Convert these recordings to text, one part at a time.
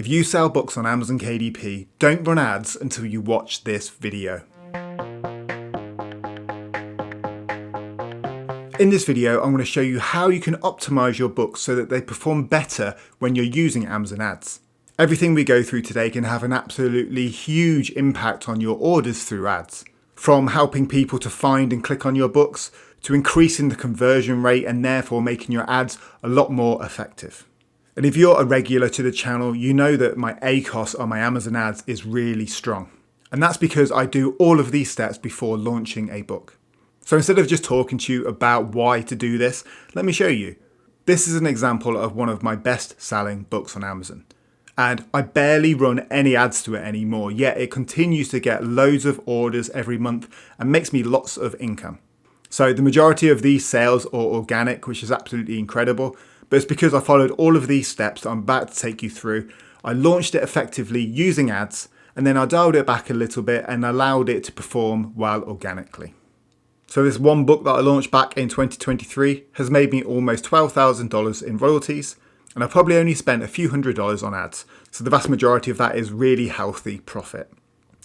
If you sell books on Amazon KDP, don't run ads until you watch this video. In this video, I'm going to show you how you can optimize your books so that they perform better when you're using Amazon ads. Everything we go through today can have an absolutely huge impact on your orders through ads. From helping people to find and click on your books, to increasing the conversion rate and therefore making your ads a lot more effective. And if you're a regular to the channel, you know that my ACOS on my Amazon ads is really strong. And that's because I do all of these steps before launching a book. So instead of just talking to you about why to do this, let me show you. This is an example of one of my best selling books on Amazon. And I barely run any ads to it anymore, yet it continues to get loads of orders every month and makes me lots of income. So the majority of these sales are organic, which is absolutely incredible. But it's because I followed all of these steps that I'm about to take you through. I launched it effectively using ads, and then I dialed it back a little bit and allowed it to perform well organically. So this one book that I launched back in 2023 has made me almost $12,000 in royalties, and I probably only spent a few $100s on ads. So the vast majority of that is really healthy profit.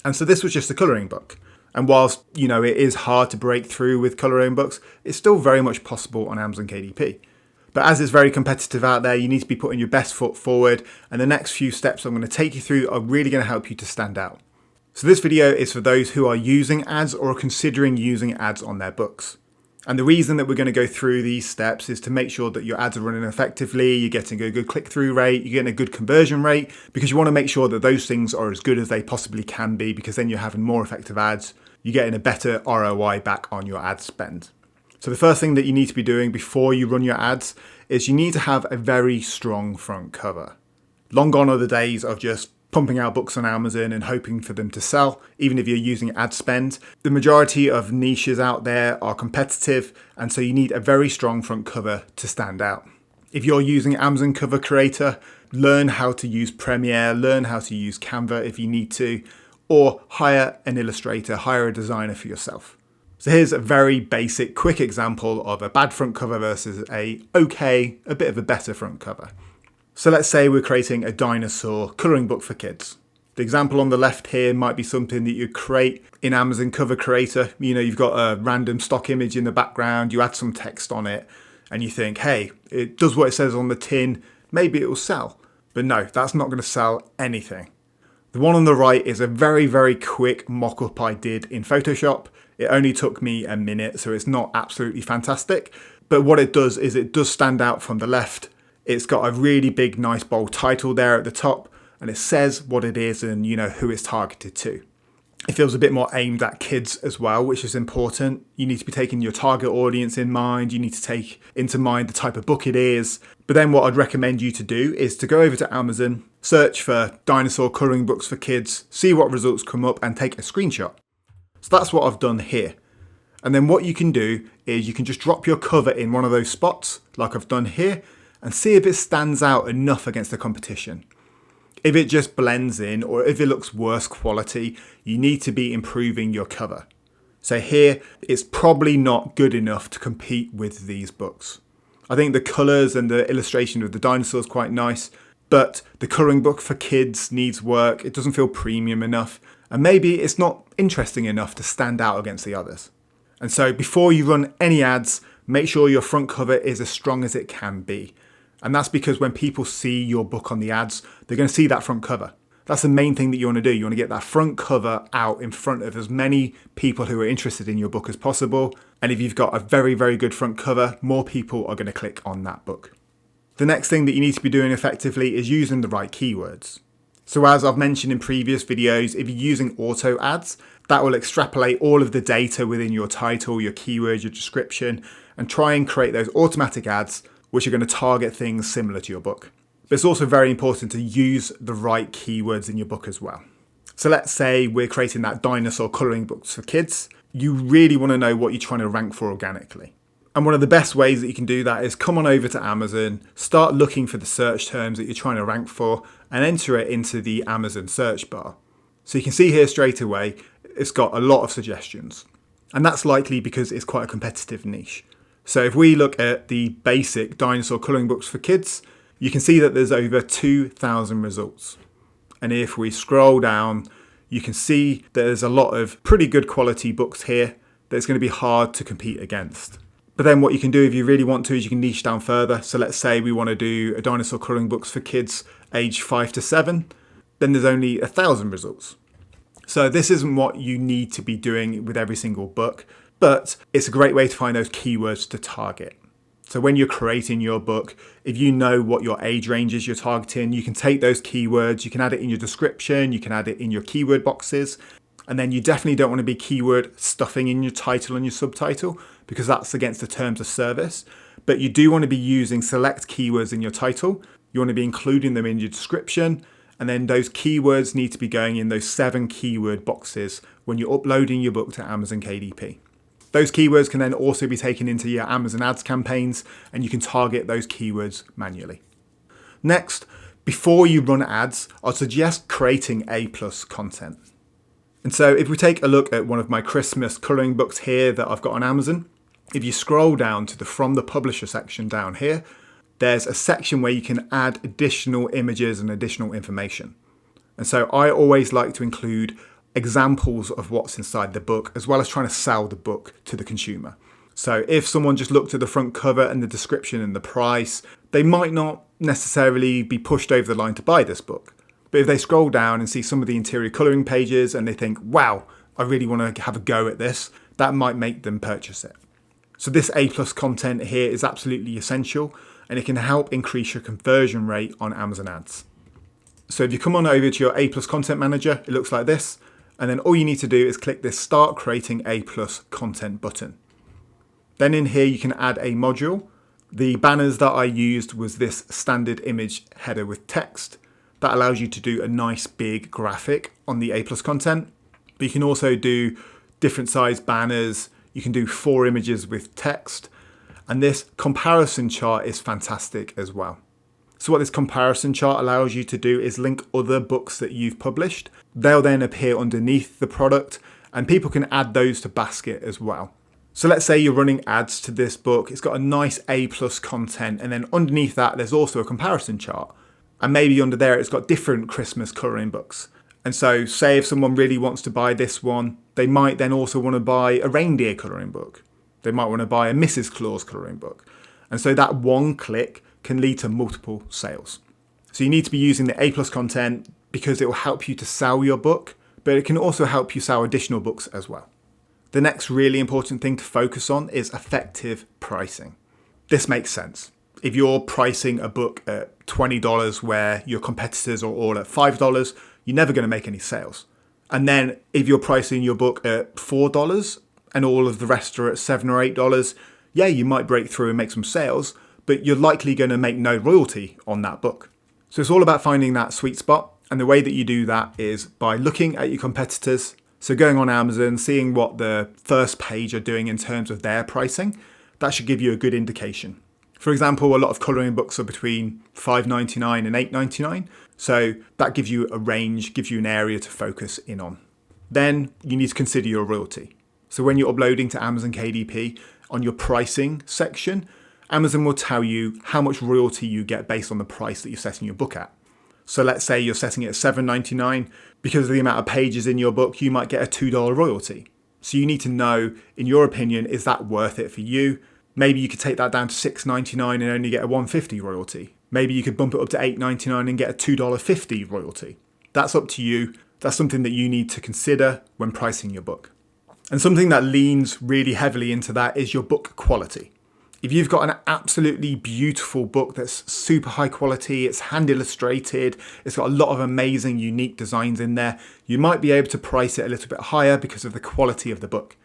And so this was just a colouring book. And whilst, it is hard to break through with colouring books, it's still very much possible on Amazon KDP. But as it's very competitive out there, you need to be putting your best foot forward. And the next few steps I'm going to take you through are really going to help you to stand out. So this video is for those who are using ads or are considering using ads on their books. And the reason that we're going to go through these steps is to make sure that your ads are running effectively, you're getting a good click-through rate, you're getting a good conversion rate, because you want to make sure that those things are as good as they possibly can be, because then you're having more effective ads, you're getting a better ROI back on your ad spend. So the first thing that you need to be doing before you run your ads is you need to have a very strong front cover. Long gone are the days of just pumping out books on Amazon and hoping for them to sell, even if you're using ad spend. The majority of niches out there are competitive, and so you need a very strong front cover to stand out. If you're using Amazon Cover Creator, learn how to use Premiere, learn how to use Canva if you need to, or hire an illustrator, hire a designer for yourself. So here's a very basic, quick example of a bad front cover versus a bit of a better front cover. So let's say we're creating a dinosaur colouring book for kids. The example on the left here might be something that you create in Amazon Cover Creator. You've got a random stock image in the background, you add some text on it, and you think, hey, it does what it says on the tin, maybe it will sell. But no, that's not going to sell anything. The one on the right is a very, very quick mock-up I did in Photoshop. It only took me a minute, so it's not absolutely fantastic. But what it does is it does stand out from the left. It's got a really big, nice, bold title there at the top, and it says what it is and who it's targeted to. It feels a bit more aimed at kids as well, which is important. You need to be taking your target audience in mind. You need to take into mind the type of book it is. But then what I'd recommend you to do is to go over to Amazon, search for dinosaur colouring books for kids, see what results come up and take a screenshot. So that's what I've done here. And then what you can do is you can just drop your cover in one of those spots like I've done here and see if it stands out enough against the competition. If it just blends in or if it looks worse quality, you need to be improving your cover. So here, it's probably not good enough to compete with these books. I think the colours and the illustration of the dinosaur is quite nice, but the colouring book for kids needs work. It doesn't feel premium enough, and maybe it's not interesting enough to stand out against the others. And so before you run any ads, make sure your front cover is as strong as it can be. And that's because when people see your book on the ads, they're going to see that front cover. That's the main thing that you want to do. You want to get that front cover out in front of as many people who are interested in your book as possible. And if you've got a very, very good front cover, more people are going to click on that book. The next thing that you need to be doing effectively is using the right keywords. So as I've mentioned in previous videos, if you're using auto ads, that will extrapolate all of the data within your title, your keywords, your description, and try and create those automatic ads which are going to target things similar to your book. But it's also very important to use the right keywords in your book as well. So let's say we're creating that dinosaur colouring books for kids. You really want to know what you're trying to rank for organically. And one of the best ways that you can do that is come on over to Amazon, start looking for the search terms that you're trying to rank for, and enter it into the Amazon search bar. So you can see here straight away, it's got a lot of suggestions. And that's likely because it's quite a competitive niche. So if we look at the basic dinosaur colouring books for kids, you can see that there's over 2,000 results. And if we scroll down, you can see that there's a lot of pretty good quality books here that it's going to be hard to compete against. But then what you can do if you really want to is you can niche down further. So let's say we want to do a dinosaur colouring books for kids aged 5 to 7. Then there's only 1,000 results. So this isn't what you need to be doing with every single book, but it's a great way to find those keywords to target. So when you're creating your book, if you know what your age ranges you're targeting, you can take those keywords, you can add it in your description, you can add it in your keyword boxes, and then you definitely don't want to be keyword stuffing in your title and your subtitle because that's against the terms of service. But you do want to be using select keywords in your title. You want to be including them in your description. And then those keywords need to be going in those 7 keyword boxes when you're uploading your book to Amazon KDP. Those keywords can then also be taken into your Amazon ads campaigns and you can target those keywords manually. Next, before you run ads, I'd suggest creating A+ content. And so if we take a look at one of my Christmas colouring books here that I've got on Amazon, if you scroll down to the From the Publisher section down here, there's a section where you can add additional images and additional information. And so I always like to include examples of what's inside the book, as well as trying to sell the book to the consumer. So if someone just looked at the front cover and the description and the price, they might not necessarily be pushed over the line to buy this book. But if they scroll down and see some of the interior colouring pages and they think, wow, I really want to have a go at this, that might make them purchase it. So this A+ content here is absolutely essential and it can help increase your conversion rate on Amazon ads. So if you come on over to your A+ content manager, it looks like this. And then all you need to do is click this Start Creating A+ Content button. Then in here you can add a module. The banners that I used was this standard image header with text. That allows you to do a nice big graphic on the A+ content. But you can also do different size banners. You can do 4 images with text. And this comparison chart is fantastic as well. So what this comparison chart allows you to do is link other books that you've published. They'll then appear underneath the product and people can add those to basket as well. So let's say you're running ads to this book. It's got a nice A+ content and then underneath that there's also a comparison chart. And maybe under there it's got different Christmas colouring books. And so say if someone really wants to buy this one, they might then also want to buy a reindeer colouring book. They might want to buy a Mrs. Claus colouring book. And so that one click can lead to multiple sales. So you need to be using the A+ content because it will help you to sell your book, but it can also help you sell additional books as well. The next really important thing to focus on is effective pricing. This makes sense. If you're pricing a book at $20 where your competitors are all at $5, you're never going to make any sales. And then if you're pricing your book at $4 and all of the rest are at $7 or $8, yeah, you might break through and make some sales, but you're likely going to make no royalty on that book. So it's all about finding that sweet spot. And the way that you do that is by looking at your competitors. So going on Amazon, seeing what the first page are doing in terms of their pricing, that should give you a good indication. For example, a lot of colouring books are between $5.99 and $8.99. So that gives you a range, gives you an area to focus in on. Then you need to consider your royalty. So when you're uploading to Amazon KDP, on your pricing section, Amazon will tell you how much royalty you get based on the price that you're setting your book at. So let's say you're setting it at $7.99. Because of the amount of pages in your book, you might get a $2 royalty. So you need to know, in your opinion, is that worth it for you? Maybe you could take that down to $6.99 and only get a $1.50 royalty. Maybe you could bump it up to $8.99 and get a $2.50 royalty. That's up to you. That's something that you need to consider when pricing your book. And something that leans really heavily into that is your book quality. If you've got an absolutely beautiful book that's super high quality, it's hand illustrated, it's got a lot of amazing unique designs in there, you might be able to price it a little bit higher because of the quality of the book.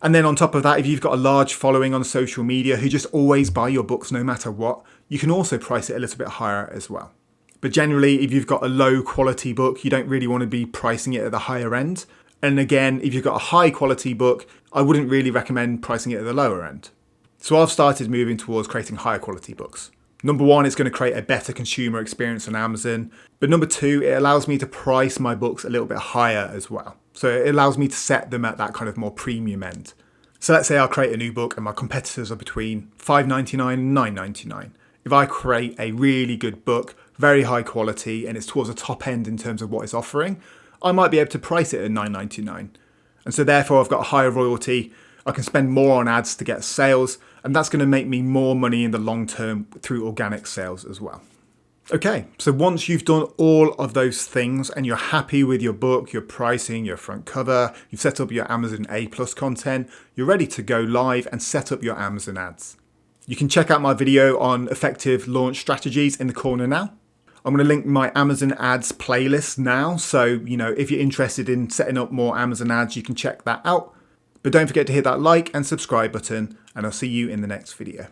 And then on top of that, if you've got a large following on social media who just always buy your books no matter what, you can also price it a little bit higher as well. But generally, if you've got a low quality book, you don't really want to be pricing it at the higher end. And again, if you've got a high quality book, I wouldn't really recommend pricing it at the lower end. So I've started moving towards creating higher quality books. Number one, it's going to create a better consumer experience on Amazon. But number two, it allows me to price my books a little bit higher as well. So it allows me to set them at that kind of more premium end. So let's say I'll create a new book and my competitors are between $5.99 and $9.99. If I create a really good book, very high quality, and it's towards the top end in terms of what it's offering, I might be able to price it at $9.99. And so therefore I've got a higher royalty, I can spend more on ads to get sales, and that's going to make me more money in the long term through organic sales as well. Okay, so once you've done all of those things and you're happy with your book, your pricing, your front cover, you've set up your Amazon A+ content, you're ready to go live and set up your Amazon ads. You can check out my video on effective launch strategies in the corner now. I'm going to link my Amazon ads playlist now. So, if you're interested in setting up more Amazon ads, you can check that out. But don't forget to hit that like and subscribe button, and I'll see you in the next video.